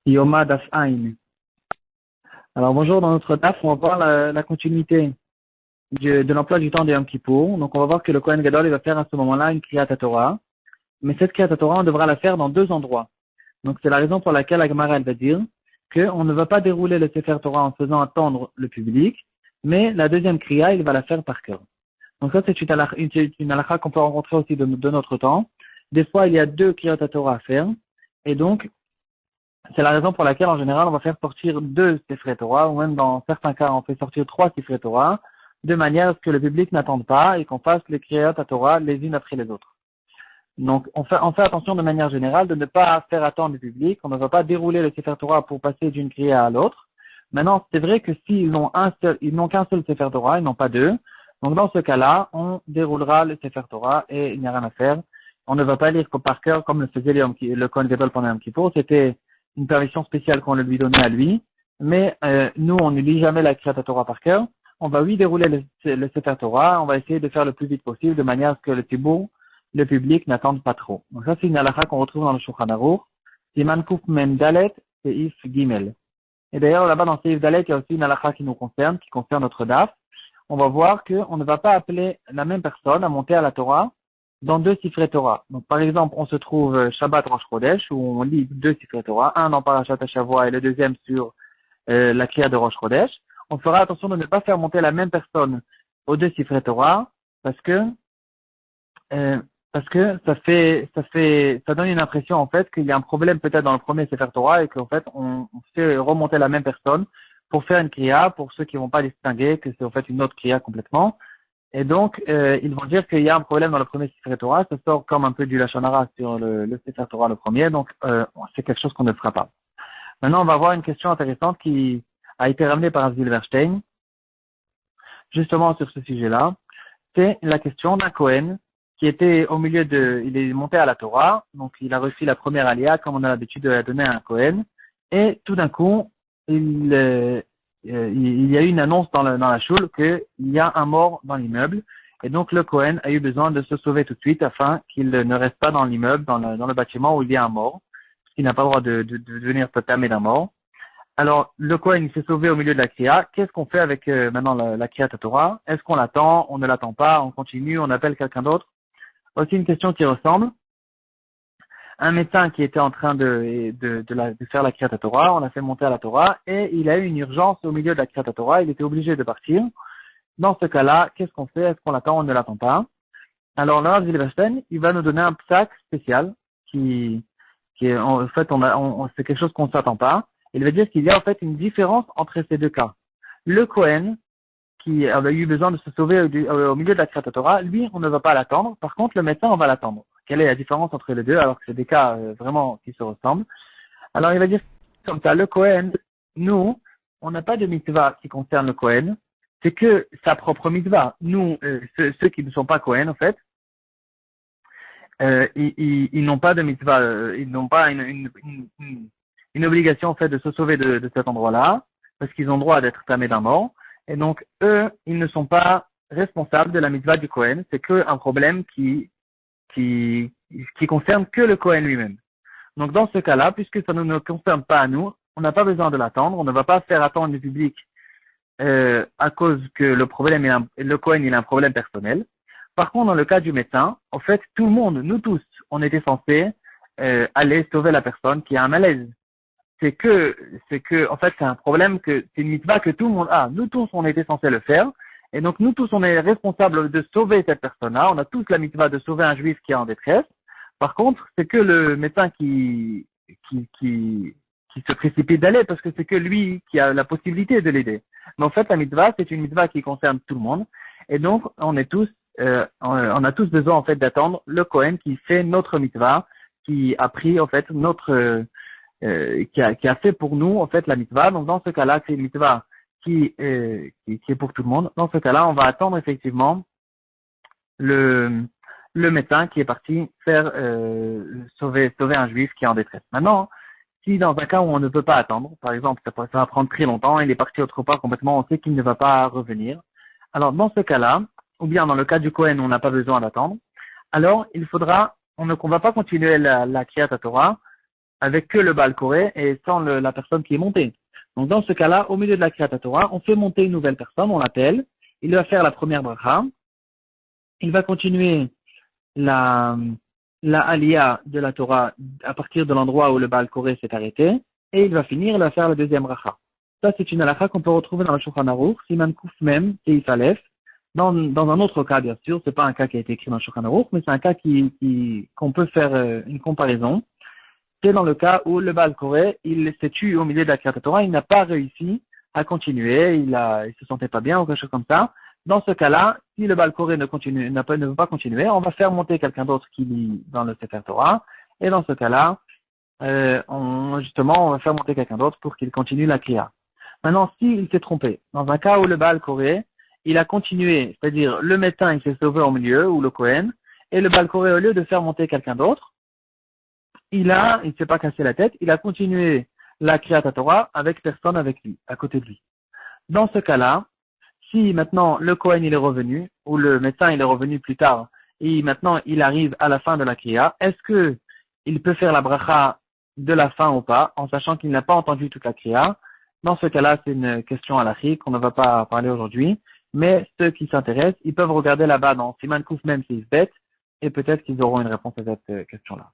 Yoma Daf Ain. Alors bonjour, dans notre DAF, on va voir la continuité de l'emploi du temps de Yom Kippour. Donc on va voir que le Kohen Gadol il va faire à ce moment-là une Kriyat Torah. Mais cette Kriyat Torah, on devra la faire dans deux endroits. Donc c'est la raison pour laquelle la Gemara elle va dire qu'on ne va pas dérouler le Sefer Torah en faisant attendre le public, mais la deuxième Kriya, il va la faire par cœur. Donc ça c'est une halakha qu'on peut rencontrer aussi de notre temps. Des fois il y a deux Kriyat Torah à faire, et donc c'est la raison pour laquelle, en général, on va faire sortir deux Sifrei Torah, ou même dans certains cas, on fait sortir trois Sifrei Torah, de manière à ce que le public n'attende pas et qu'on fasse les Kriyat Torah les unes après les autres. Donc, on fait attention de manière générale de ne pas faire attendre le public, on ne va pas dérouler le Sefer Torah pour passer d'une Kriya à l'autre. Maintenant, c'est vrai que s'ils n'ont qu'un seul Sefer Torah, ils n'ont pas deux. Donc, dans ce cas-là, on déroulera le Sefer Torah et il n'y a rien à faire. On ne va pas lire par cœur comme le faisait le Kohen Gadol pendant Yom Kippour. C'était une permission spéciale qu'on lui donnait à lui. Mais nous, on ne lit jamais la Kriyat Torah par cœur. On va oui dérouler le Sefer Torah. On va essayer de faire le plus vite possible de manière à ce que le public n'attende pas trop. Donc ça, c'est une halakha qu'on retrouve dans le Shulchan Aruch. Siman Kuf Mem Dalet, Seif Gimel. Et d'ailleurs, là-bas, dans Seif Dalet, il y a aussi une halakha qui concerne notre DAF. On va voir qu'on ne va pas appeler la même personne à monter à la Torah dans deux Sifrei Torah. Donc, par exemple, on se trouve Shabbat Rosh Chodesh, où on lit deux Sifrei Torah, un dans Parashat Shavua et le deuxième sur la Kriya de Rosh Chodesh. On fera attention de ne pas faire monter la même personne aux deux Sifrei Torah, parce que ça donne une impression, en fait, qu'il y a un problème peut-être dans le premier Sefer Torah et qu'en fait, on fait remonter la même personne pour faire une kriya, pour ceux qui ne vont pas distinguer que c'est en fait une autre kriya complètement. Et donc, ils vont dire qu'il y a un problème dans le premier Sefer Torah, ça sort comme un peu du Lashon Hara sur le Sefer Torah le premier, donc c'est quelque chose qu'on ne fera pas. Maintenant, on va voir une question intéressante qui a été ramenée par Zilverstein, justement sur ce sujet-là. C'est la question d'un Kohen qui était au milieu il est monté à la Torah, donc il a reçu la première aliyah, comme on a l'habitude de la donner à un Kohen, et tout d'un coup, il y a eu une annonce dans la choule qu'il y a un mort dans l'immeuble, et donc le Kohen a eu besoin de se sauver tout de suite afin qu'il ne reste pas dans l'immeuble, dans le bâtiment où il y a un mort, parce qu'il n'a pas le droit de devenir totamé d'un mort. Alors, le Kohen, il s'est sauvé au milieu de la Kriya. Qu'est-ce qu'on fait avec maintenant la Kriyat Torah? Est-ce qu'on l'attend? On ne l'attend pas? On continue? On appelle quelqu'un d'autre? Aussi une question qui ressemble. Un médecin qui était en train de faire la Kriyat Torah, on l'a fait monter à la Torah, et il a eu une urgence au milieu de la Kriyat Torah, il était obligé de partir. Dans ce cas-là, qu'est-ce qu'on fait? Est-ce qu'on l'attend? On ne l'attend pas? Alors là, Zilverstein, il va nous donner un psak spécial qui est, en fait, c'est quelque chose qu'on ne s'attend pas. Il va dire qu'il y a en fait une différence entre ces deux cas. Le Kohen, qui avait eu besoin de se sauver au milieu de la Kriyat Torah, lui, on ne va pas l'attendre. Par contre, le médecin, on va l'attendre. Quelle est la différence entre les deux, alors que c'est des cas vraiment qui se ressemblent? Alors, il va dire comme ça, le Kohen, nous, on n'a pas de mitzvah qui concerne le Kohen, c'est que sa propre mitzvah. Nous, ceux qui ne sont pas Kohen, en fait, ils n'ont pas de mitzvah, ils n'ont pas une obligation, en fait, de se sauver de cet endroit-là, parce qu'ils ont droit d'être tamés d'un mort. Et donc, eux, ils ne sont pas responsables de la mitzvah du Kohen. C'est qu'un problème qui concerne que le Kohen lui-même. Donc, dans ce cas-là, puisque ça ne nous concerne pas à nous, on n'a pas besoin de l'attendre. On ne va pas faire attendre le public à cause que le Kohen, il a un problème personnel. Par contre, dans le cas du médecin, en fait, tout le monde, nous tous, on était censés aller sauver la personne qui a un malaise. C'est que, en fait, c'est un problème c'est une mitzvah que tout le monde a. Nous tous, on était censés le faire. Et donc, nous tous, on est responsables de sauver cette personne-là. On a tous la mitzvah de sauver un juif qui est en détresse. Par contre, c'est que le médecin qui se précipite d'aller parce que c'est que lui qui a la possibilité de l'aider. Mais en fait, la mitzvah, c'est une mitzvah qui concerne tout le monde. Et donc, on a tous besoin, en fait, d'attendre le Kohen qui fait notre mitzvah, qui a pris, en fait, qui a fait pour nous, en fait, la mitzvah. Donc, dans ce cas-là, c'est une mitzvah qui est pour tout le monde. Dans ce cas-là, on va attendre, effectivement, le médecin qui est parti faire, sauver un juif qui est en détresse. Maintenant, si dans un cas où on ne peut pas attendre, par exemple, ça va prendre très longtemps, il est parti autre part complètement, on sait qu'il ne va pas revenir. Alors, dans ce cas-là, ou bien dans le cas du Kohen, on n'a pas besoin d'attendre, alors, on ne va pas continuer la Kriyat Torah, avec que le Baal Koré et sans la personne qui est montée. Donc dans ce cas-là, au milieu de la Kriyat Torah, on fait monter une nouvelle personne, on l'appelle, il va faire la première bracha, il va continuer la aliyah de la Torah à partir de l'endroit où le Baal Koré s'est arrêté, et il va finir, il va faire la deuxième bracha. Ça, c'est une halakha qu'on peut retrouver dans le Shulchan Aruch, Siman Kuf Mem, Seif Aleph. Dans un autre cas, bien sûr, c'est pas un cas qui a été écrit dans le Shulchan Aruch, mais c'est un cas qu'on peut faire une comparaison. C'est dans le cas où le Baal Koré, il s'est tué au milieu de la Kriyat Torah, il n'a pas réussi à continuer, il se sentait pas bien ou quelque chose comme ça. Dans ce cas-là, si le Baal Koré ne veut pas continuer, on va faire monter quelqu'un d'autre qui lit dans le Sefer Torah, et dans ce cas-là, on va faire monter quelqu'un d'autre pour qu'il continue la Kriya. Maintenant, s'il s'est trompé, dans un cas où le Baal Koré, il a continué, c'est-à-dire le médecin il s'est sauvé au milieu, ou le Kohen, et le Baal Koré, au lieu de faire monter quelqu'un d'autre, il s'est pas cassé la tête, il a continué la Kriyat Torah avec personne avec lui, à côté de lui. Dans ce cas-là, si maintenant le Kohen il est revenu, ou le médecin il est revenu plus tard, et maintenant il arrive à la fin de la Kriya, est-ce que il peut faire la bracha de la fin ou pas, en sachant qu'il n'a pas entendu toute la Kriya? Dans ce cas-là, c'est une question halachique qu'on ne va pas parler aujourd'hui, mais ceux qui s'intéressent, ils peuvent regarder là-bas dans Siman Kuf Mem Seif Bet, et peut-être qu'ils auront une réponse à cette question-là.